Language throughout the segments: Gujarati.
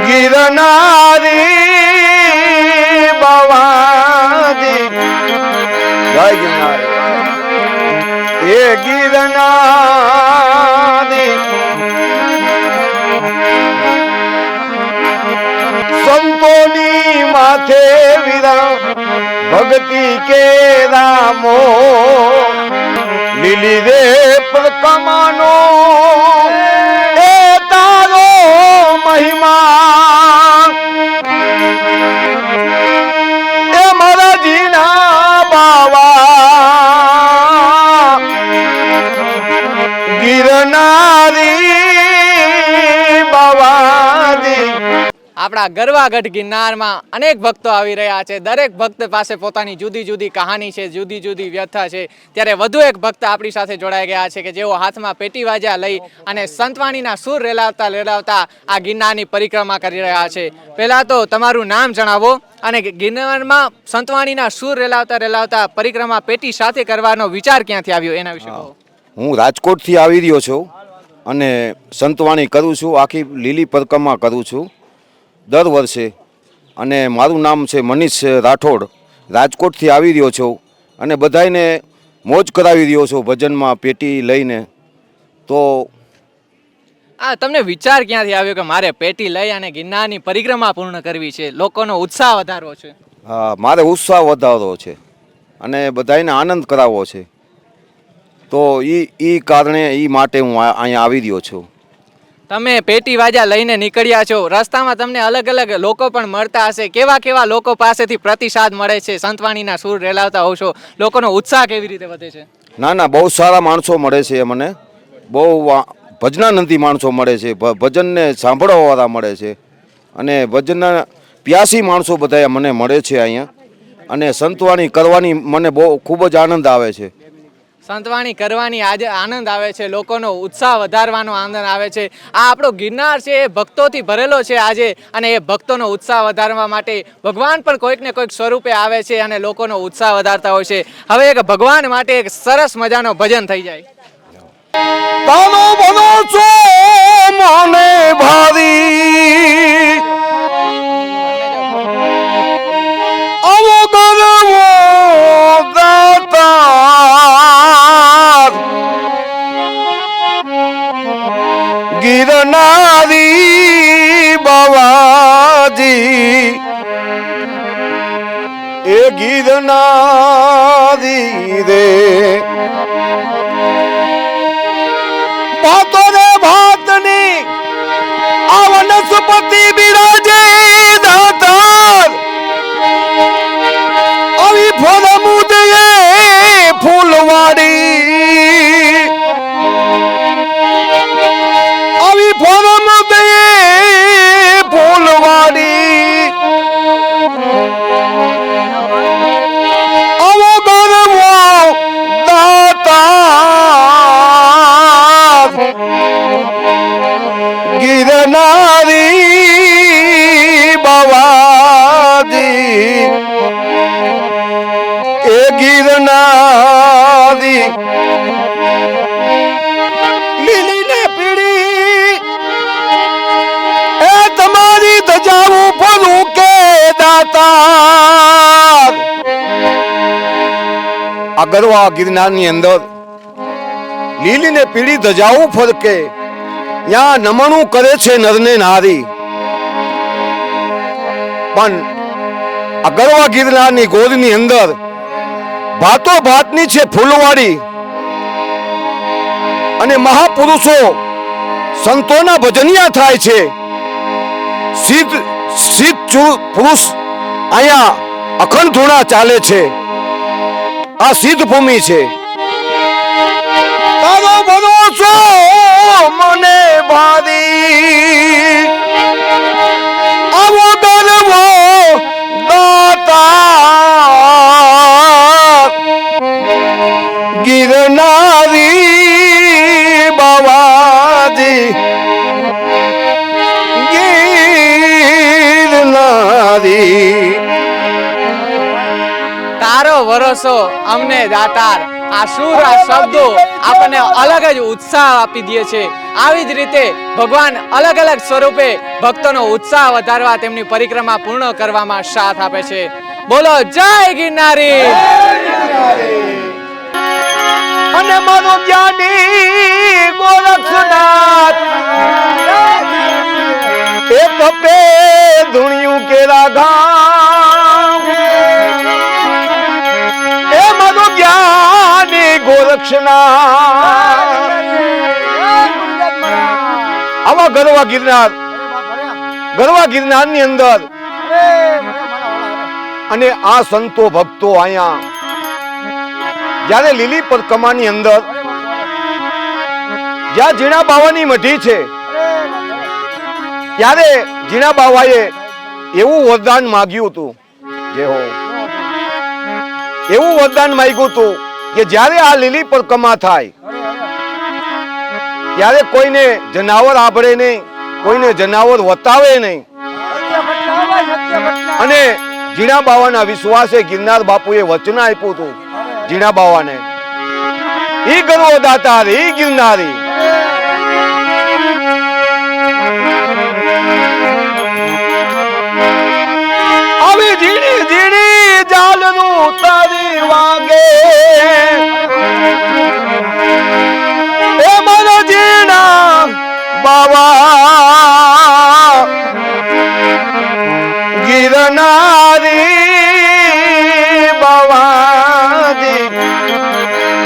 ગિરનારી બાવાજી જય ગિરનાર એ ગિરનારી સંતોની માથે વિરા ભક્તિ કે રામો લીલી રે પ્રકમાનો એ તારો મહિમા એ મારા જીના બાવા ગિરનારી બાવાજી આપણા ગરવાગઢ ગિરનારમાં અનેક ભક્તો આવી રહ્યા છે. દરેક ભક્ત પાસે પોતાની જુદી જુદી કહાની છે, જુદી જુદી વ્યથા છે. ત્યારે વધુ એક ભક્ત આપણી સાથે જોડાઈ ગયા છે કે જેઓ હાથમાં પેટી વાજા લઈ અને સંતવાણીના સૂર રેલાવતા આ ગિરનારની પરિક્રમા કરી રહ્યા છે. પહેલા તો તમારું નામ જણાવો અને ગિરનારમાં સંતવાણીના સૂર રેલાવતા પરિક્રમા પેટી સાથે કરવાનો વિચાર ક્યાંથી આવ્યો એના વિશે કહો. હું રાજકોટથી આવી રહ્યો છું અને સંતવાણી કરું છું. આખી લીલી પરિક્રમા કરું છું દર વર્ષે. અને મારું નામ છે મનીષ રાઠોડ. રાજકોટથી આવી રહ્યો છું અને બધાને મોજ કરાવી રહ્યો છું ભજનમાં પેટી લઈને. તો તમને વિચાર ક્યાંથી આવ્યો કે મારે પેટી લઈ અને ગિરનારની પરિક્રમા પૂર્ણ કરવી છે, લોકોનો ઉત્સાહ વધારવો છે? હા, મારે ઉત્સાહ વધારવો છે અને બધાને આનંદ કરાવવો છે. તો એ કારણે એ માટે હું અહીંયા આવી રહ્યો છું. તમે પેટી વાજા લઈને નીકળ્યા છો, રસ્તામાં તમને અલગ અલગ લોકો પણ મળતા હશે. કેવા કેવા લોકો પાસેથી પ્રતિસાદ મળે છે? સંતવાણીના સૂર રેલાવતા હોવ છો, લોકોનો ઉત્સાહ કેવી રીતે વધે છે? ના, બહુ સારા માણસો મળે છે મને. બહુ ભજનાનંદી માણસો મળે છે, ભજનને સાંભળવાવાળા મળે છે અને ભજનના પ્યાસી માણસો બધા મને મળે છે અહીંયા. અને સંતવાણી કરવાની મને બહુ ખૂબ જ આનંદ આવે છે. સંતવાણી કરવાની આજે આનંદ આવે છે, લોકોનો ઉત્સાહ વધારવાનો આનંદ આવે છે. આ આપણો ગિરનાર છે એ ભક્તોથી ભરેલો છે આજે, અને એ ભક્તોનો ઉત્સાહ વધારવા માટે ભગવાન પણ કોઈક ને કોઈક સ્વરૂપે આવે છે અને લોકોનો ઉત્સાહ વધારતા હોય છે. હવે એક ભગવાન માટે એક સરસ મજાનો ભજન થઈ જાય. તાનો બનો છો મને ભારી આવો ગરવો દાતા ગિરનારી બાવાજી એ ગિરનારી રે ભાતો રે ભાતની આ વનસ્પતિ બિરાજે દાતાર આવી ફળમુદે ફૂલવાડી આવી ફળમુદે ફૂલવાડી આવો ગરવો દાતા ગિરનારી બાવાજી એ ગિરનારી લીલી ને પીળી એ તમારી ધજાવું ફરું કે દાતા આ ગરવા ગિરનારની અંદર લીલી ને પીળી ધજાવું ફરકે ત્યાં નમણું કરે છે નરને નારી. પણ આ ગરવા ગિરનારની ગોદની અંદર ભાતો ભાતની છે ફૂલવાડી અને મહાપુરુષો સંતોના ભજનિયા થાય છે. સિદ્ધ પુરુષ અહીંયા અખંડ ધૂણા ચાલે છે. આ સિદ્ધ ભૂમિ છે. તારો ભરોસો મને ભારી આવો ગરવો દાતા ગિરનારી બાવાજી ગિરનારી તારો ભરોસો અમને દાતાર આ સુર આ શબ્દો આપણને અલગ જ ઉત્સાહ આપી દે છે. આવી જ રીતે ભગવાન અલગ અલગ સ્વરૂપે ભક્તોનો ઉત્સાહ વધારવા તેમની પરિક્રમા પૂર્ણ કરવામાં સાથ આપે છે. બોલો જય ગિરનારી. અને મારો જ્ઞાની ગોરખનાથ એ તપે ધુણિયું કેરા ગામ એ મારો જ્ઞાની ગોરખનાથ આવા ગરવા ગિરનાર ની અંદર અને આ સંતો ભક્તો અહીંયા જ્યારે લીલી પરિક્રમાની અંદર જ્યાં જીણા બાવાની મઢી છે ત્યારે જીણા બાવાએ એવું વરદાન માંગ્યું હતું એવું વરદાન માંગ્યું હતું કે જ્યારે આ લીલી પરિક્રમા થાય ત્યારે કોઈને જનાવર આભળે નહીં, કોઈને જનાવર વતાવે નહીં. અને જીણા બાવાના વિશ્વાસે ગિરનાર બાપુએ વચન આપ્યું હતું જીણા બાવાને, ઈ ગરવો દાતાર ઈ ગિરનારી. આવી ઝીણી ઝીણી જાલનું તારી વાગે એ મારા જીણા બાવા ગિરનારી બાવાજી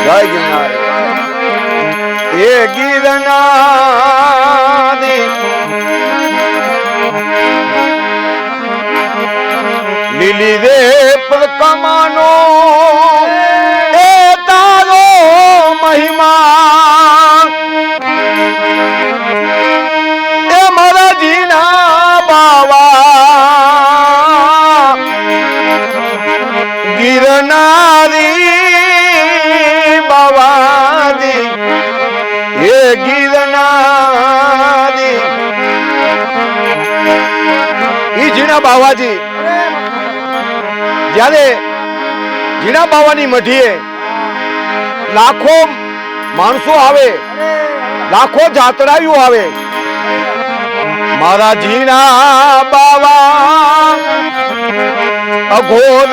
જય ગિરનાર એ ગિરનારી લીલી રે પરિક્રમાનો એ તારો મહિમા એ મારા જીના બાવા ગિરનારી બાવાજી એ ગિરનારી ઈ જીણા બાવાજી જ્યારે જીણા બાવાની મઢીએ લાખો માણસો આવે, લાખો જાતરાયું આવે, મારા જીણા બાવા અઘોર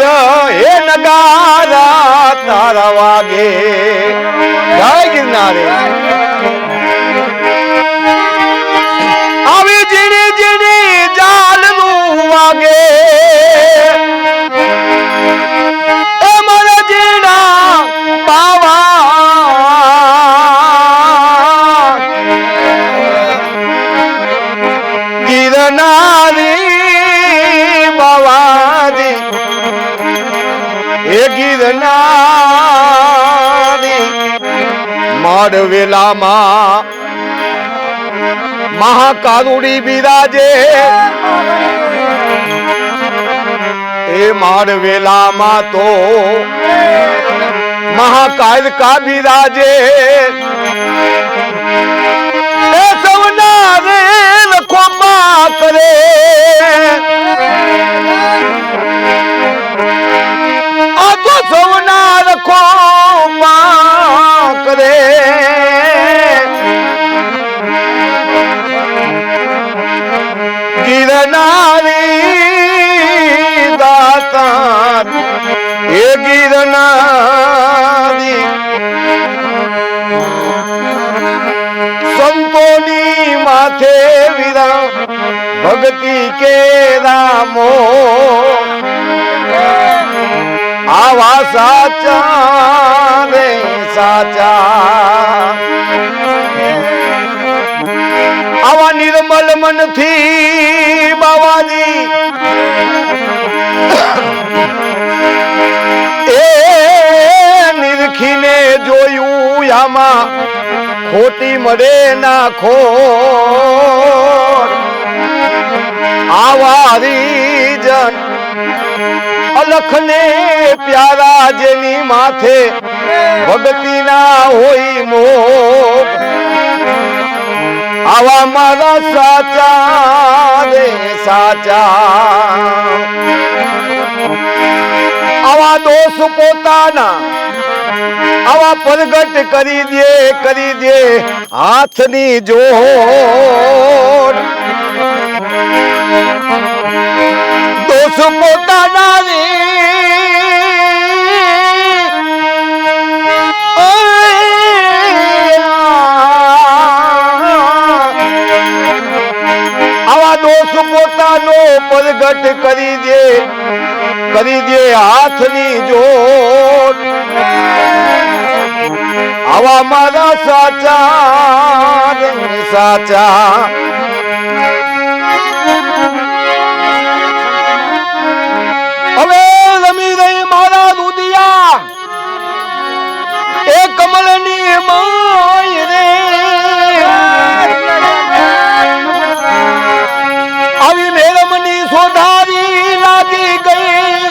હે નગારા તારા વાગે જય ગિરનારે. આવી જીણી જીણી જાલનું વાગે એ મારા જીણા બાવા ગિરનારી બાવાજી એ ગિરનારી માડવેલામાં મહાકારુડી બિરાજે એ માડવેલામાં તો મહાકાયકા બિરાજે એ સૌના રે લખોમાં કરે આ તો સૌના લખોમાં કરે ગિરનારી દાતા એ ગિરનારી સંતોની માથે વિરા ભક્તિ કે રામો આવા સાચા રે સાચા આવા નિર્મલ મનથી બાવાજી એ નિરખીને જોયું આમાં ખોટી મળે ના ખોટ આવા હરિજન અલખને પ્યારા જેની માથે ભક્તિ ના હોય મોહ આવા મારા સાચા રે સાચા આવા દોષ પોતાના આવા પ્રગટ કરી દે હાથની જોડ દોષ પોતાના રે આવા દોષ પોતાનો પ્રગટ કરી દે હાથની જોડ આવા મારા સાચા હવે રમી રહી મારા દુધિયા એ કમળની માય રે આવી મેરમની સોધારી લાગી ગઈ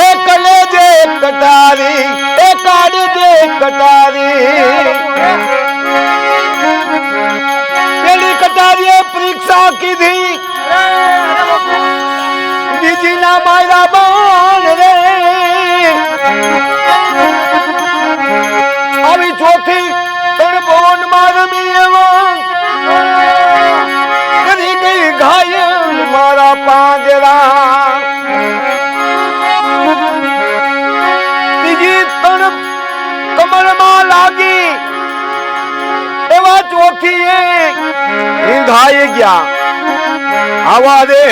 એ કલેજે કટારી એ કાઢજે કટારી પેલી કટારીએ પરીક્ષા કીધી બીજીના મારા બાણ રે આવી ચોથી ત્રણ બોન માં રમી એવા કરી ગઈ ઘાયલ મારા પાંજરા બીજી ત્રણ કમરમાં લાગી એવા ચોથી ઈંધાઈ ગયા આવા રે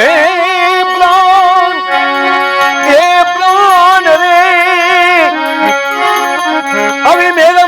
પ્રાણ રે આવી મેરા